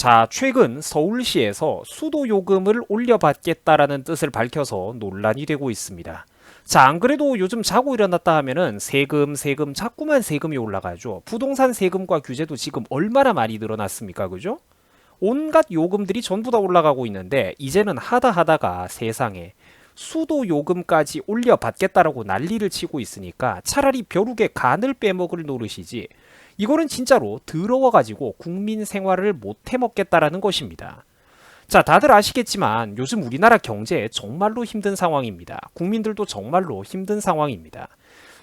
자, 최근 서울시에서 수도 요금을 올려받겠다라는 뜻을 밝혀서 논란이 되고 있습니다. 자, 안 그래도 요즘 자고 일어났다 하면은 세금, 자꾸만 세금이 올라가죠. 부동산 세금과 규제도 지금 얼마나 많이 늘어났습니까? 그죠? 온갖 요금들이 전부 다 올라가고 있는데 이제는 하다가 세상에 수도 요금까지 올려받겠다라고 난리를 치고 있으니까 차라리 벼룩의 간을 빼먹을 노릇이지 이거는 진짜로 더러워가지고 국민 생활을 못 해먹겠다라는 것입니다. 자, 다들 아시겠지만 요즘 우리나라 경제 정말로 힘든 상황입니다. 국민들도 정말로 힘든 상황입니다.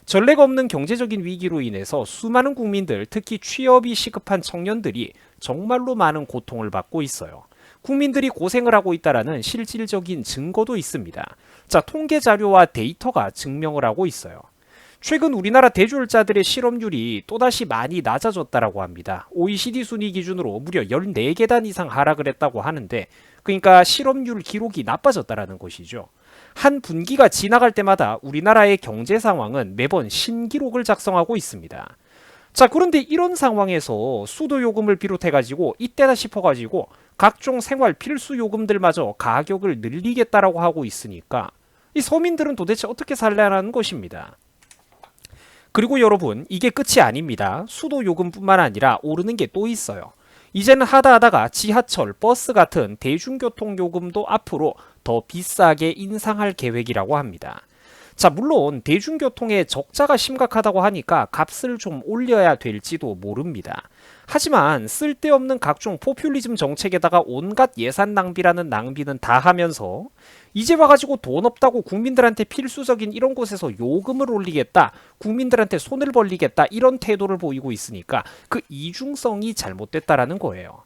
전례가 없는 경제적인 위기로 인해서 수많은 국민들, 특히 취업이 시급한 청년들이 정말로 많은 고통을 받고 있어요. 국민들이 고생을 하고 있다라는 실질적인 증거도 있습니다. 자, 통계 자료와 데이터가 증명을 하고 있어요. 최근 우리나라 대졸자들의 실업률이 또다시 많이 낮아졌다라고 합니다. OECD 순위 기준으로 무려 14계단 이상 하락을 했다고 하는데, 그러니까 실업률 기록이 나빠졌다라는 것이죠. 한 분기가 지나갈 때마다 우리나라의 경제 상황은 매번 신기록을 작성하고 있습니다. 자, 그런데 이런 상황에서 수도 요금을 비롯해가지고 이때다 싶어가지고 각종 생활 필수 요금들마저 가격을 늘리겠다라고 하고 있으니까 이 서민들은 도대체 어떻게 살려는 것입니다. 그리고 여러분, 이게 끝이 아닙니다. 수도 요금뿐만 아니라 오르는 게 또 있어요. 이제는 하다가 지하철, 버스 같은 대중교통 요금도 앞으로 더 비싸게 인상할 계획이라고 합니다. 자, 물론 대중교통의 적자가 심각하다고 하니까 값을 좀 올려야 될지도 모릅니다. 하지만 쓸데없는 각종 포퓰리즘 정책에다가 온갖 예산 낭비라는 낭비는 다 하면서 이제 와가지고 돈 없다고 국민들한테 필수적인 이런 곳에서 요금을 올리겠다, 국민들한테 손을 벌리겠다 이런 태도를 보이고 있으니까 그 이중성이 잘못됐다라는 거예요.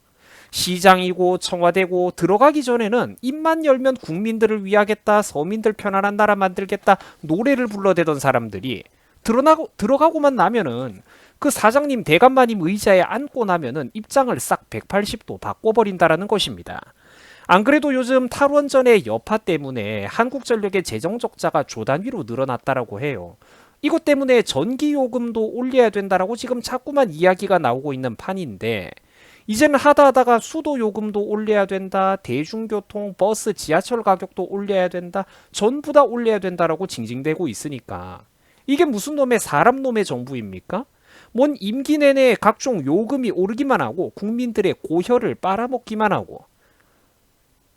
시장이고 청와대고 들어가기 전에는 입만 열면 국민들을 위하겠다, 서민들 편안한 나라 만들겠다 노래를 불러대던 사람들이 들어가고만 나면은 그 사장님 대감마님 의자에 앉고 나면은 입장을 싹 180도 바꿔버린다라는 것입니다. 안 그래도 요즘 탈원전의 여파 때문에 한국전력의 재정 적자가 조단위로 늘어났다라고 해요. 이것 때문에 전기요금도 올려야 된다라고 지금 자꾸만 이야기가 나오고 있는 판인데 이제는 하다가 수도 요금도 올려야 된다, 대중교통, 버스, 지하철 가격도 올려야 된다, 전부 다 올려야 된다라고 징징대고 있으니까 이게 무슨 놈의 사람 놈의 정부입니까? 뭔 임기 내내 각종 요금이 오르기만 하고 국민들의 고혈을 빨아먹기만 하고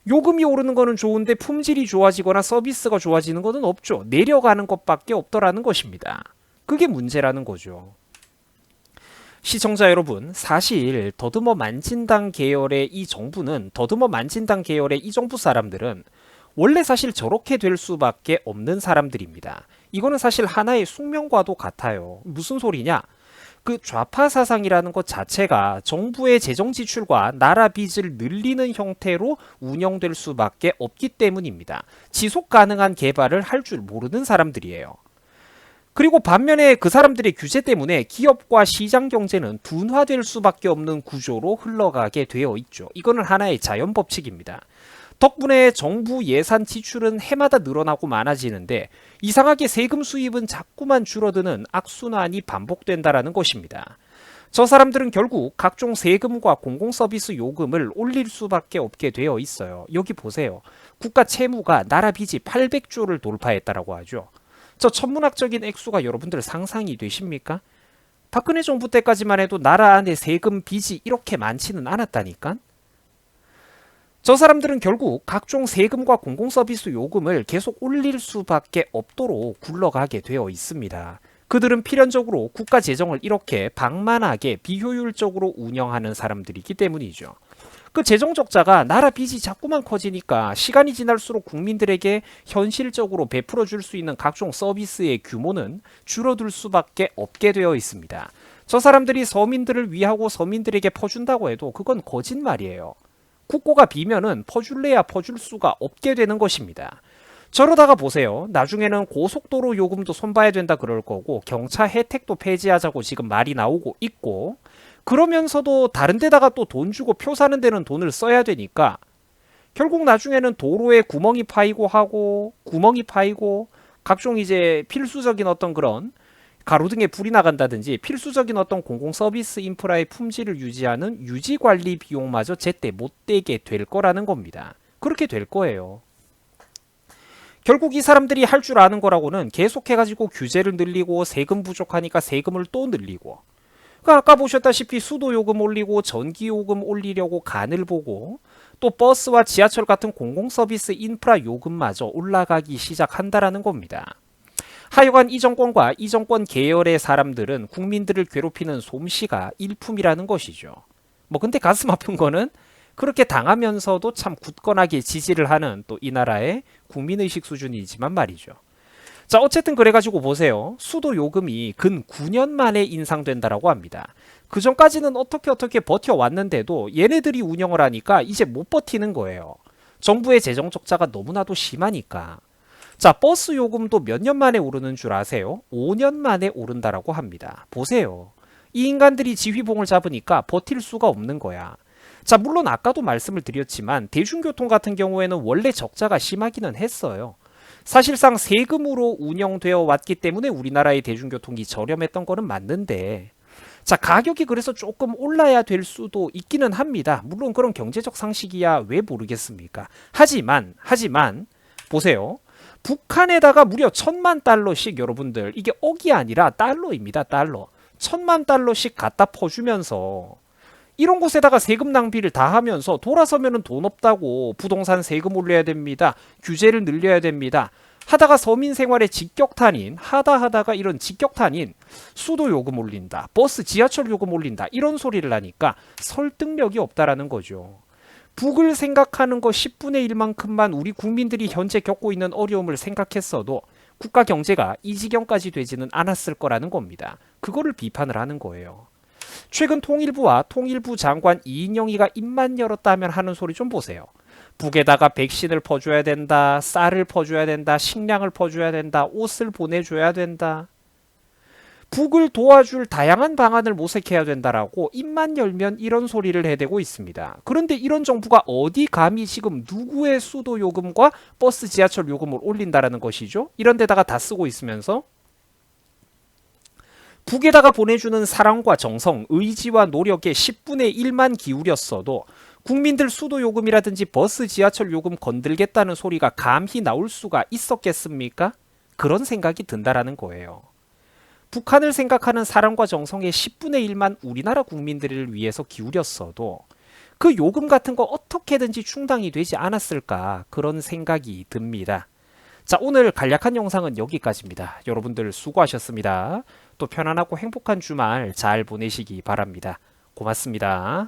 요금이 오르는 거는 좋은데 품질이 좋아지거나 서비스가 좋아지는 것은 없죠. 내려가는 것밖에 없더라는 것입니다. 그게 문제라는 거죠. 시청자 여러분, 사실 더듬어 만진당 계열의 이 정부는 이 정부 사람들은 원래 사실 저렇게 될 수밖에 없는 사람들입니다. 이거는 사실 하나의 숙명과도 같아요. 무슨 소리냐? 그 좌파 사상이라는 것 자체가 정부의 재정 지출과 나라 빚을 늘리는 형태로 운영될 수밖에 없기 때문입니다. 지속 가능한 개발을 할 줄 모르는 사람들이에요. 그리고 반면에 그 사람들의 규제 때문에 기업과 시장 경제는 둔화될 수밖에 없는 구조로 흘러가게 되어 있죠. 이거는 하나의 자연 법칙입니다. 덕분에 정부 예산 지출은 해마다 늘어나고 많아지는데 이상하게 세금 수입은 자꾸만 줄어드는 악순환이 반복된다라는 것입니다. 저 사람들은 결국 각종 세금과 공공서비스 요금을 올릴 수밖에 없게 되어 있어요. 여기 보세요. 국가 채무가 나라 빚이 800조를 돌파했다라고 하죠. 저 천문학적인 액수가 여러분들 상상이 되십니까? 박근혜 정부 때까지만 해도 나라 안에 세금 빚이 이렇게 많지는 않았다니까? 저 사람들은 결국 각종 세금과 공공서비스 요금을 계속 올릴 수밖에 없도록 굴러가게 되어 있습니다. 그들은 필연적으로 국가 재정을 이렇게 방만하게 비효율적으로 운영하는 사람들이기 때문이죠. 그 재정 적자가 나라 빚이 자꾸만 커지니까 시간이 지날수록 국민들에게 현실적으로 베풀어 줄 수 있는 각종 서비스의 규모는 줄어들 수밖에 없게 되어 있습니다. 저 사람들이 서민들을 위하고 서민들에게 퍼준다고 해도 그건 거짓말이에요. 국고가 비면은 퍼줄래야 퍼줄 수가 없게 되는 것입니다. 저러다가 보세요. 나중에는 고속도로 요금도 손봐야 된다 그럴 거고 경차 혜택도 폐지하자고 지금 말이 나오고 있고 그러면서도 다른 데다가 또 돈 주고 표 사는 데는 돈을 써야 되니까 결국 나중에는 도로에 구멍이 파이고 각종 이제 필수적인 어떤 그런 가로등에 불이 나간다든지 필수적인 어떤 공공 서비스 인프라의 품질을 유지하는 유지 관리 비용마저 제때 못 대게 될 거라는 겁니다. 그렇게 될 거예요. 결국 이 사람들이 할 줄 아는 거라고는 계속해가지고 규제를 늘리고 세금 부족하니까 세금을 또 늘리고, 그러니까 아까 보셨다시피 수도 요금 올리고 전기 요금 올리려고 간을 보고, 또 버스와 지하철 같은 공공 서비스 인프라 요금마저 올라가기 시작한다라는 겁니다. 하여간 이 정권과 이 정권 계열의 사람들은 국민들을 괴롭히는 솜씨가 일품이라는 것이죠. 뭐 근데 가슴 아픈 거는 그렇게 당하면서도 참 굳건하게 지지를 하는 또 이 나라의 국민의식 수준이지만 말이죠. 자, 어쨌든 그래가지고 보세요. 수도 요금이 근 9년 만에 인상된다라고 합니다. 그 전까지는 어떻게 버텨왔는데도 얘네들이 운영을 하니까 이제 못 버티는 거예요. 정부의 재정 적자가 너무나도 심하니까. 자, 버스 요금도 몇 년 만에 오르는 줄 아세요? 5년 만에 오른다라고 합니다. 보세요. 이 인간들이 지휘봉을 잡으니까 버틸 수가 없는 거야. 자, 물론 아까도 말씀을 드렸지만 대중교통 같은 경우에는 원래 적자가 심하기는 했어요. 사실상 세금으로 운영되어 왔기 때문에 우리나라의 대중교통이 저렴했던 거는 맞는데, 자, 가격이 그래서 조금 올라야 될 수도 있기는 합니다. 물론 그런 경제적 상식이야 왜 모르겠습니까? 하지만 보세요. 북한에다가 무려 1,000만 달러씩, 여러분들 이게 억이 아니라 달러입니다. 달러. 1,000만 달러씩 갖다 퍼주면서 이런 곳에다가 세금 낭비를 다 하면서 돌아서면은 돈 없다고 부동산 세금 올려야 됩니다. 규제를 늘려야 됩니다. 하다가 서민 생활의 직격탄인, 하다가 이런 직격탄인 수도 요금 올린다, 버스 지하철 요금 올린다, 이런 소리를 하니까 설득력이 없다라는 거죠. 북을 생각하는 거 10분의 1만큼만 우리 국민들이 현재 겪고 있는 어려움을 생각했어도 국가 경제가 이 지경까지 되지는 않았을 거라는 겁니다. 그거를 비판을 하는 거예요. 최근 통일부와 통일부 장관 이인영이가 입만 열었다면 하는 소리 좀 보세요. 북에다가 백신을 퍼줘야 된다, 쌀을 퍼줘야 된다, 식량을 퍼줘야 된다, 옷을 보내줘야 된다. 북을 도와줄 다양한 방안을 모색해야 된다라고 입만 열면 이런 소리를 해대고 있습니다. 그런데 이런 정부가 어디 감히 지금 누구의 수도 요금과 버스 지하철 요금을 올린다라는 것이죠? 이런 데다가 다 쓰고 있으면서 북에다가 보내주는 사랑과 정성, 의지와 노력에 10분의 1만 기울였어도 국민들 수도 요금이라든지 버스 지하철 요금 건들겠다는 소리가 감히 나올 수가 있었겠습니까? 그런 생각이 든다라는 거예요. 북한을 생각하는 사랑과 정성의 10분의 1만 우리나라 국민들을 위해서 기울였어도 그 요금 같은 거 어떻게든지 충당이 되지 않았을까, 그런 생각이 듭니다. 자, 오늘 간략한 영상은 여기까지입니다. 여러분들 수고하셨습니다. 또 편안하고 행복한 주말 잘 보내시기 바랍니다. 고맙습니다.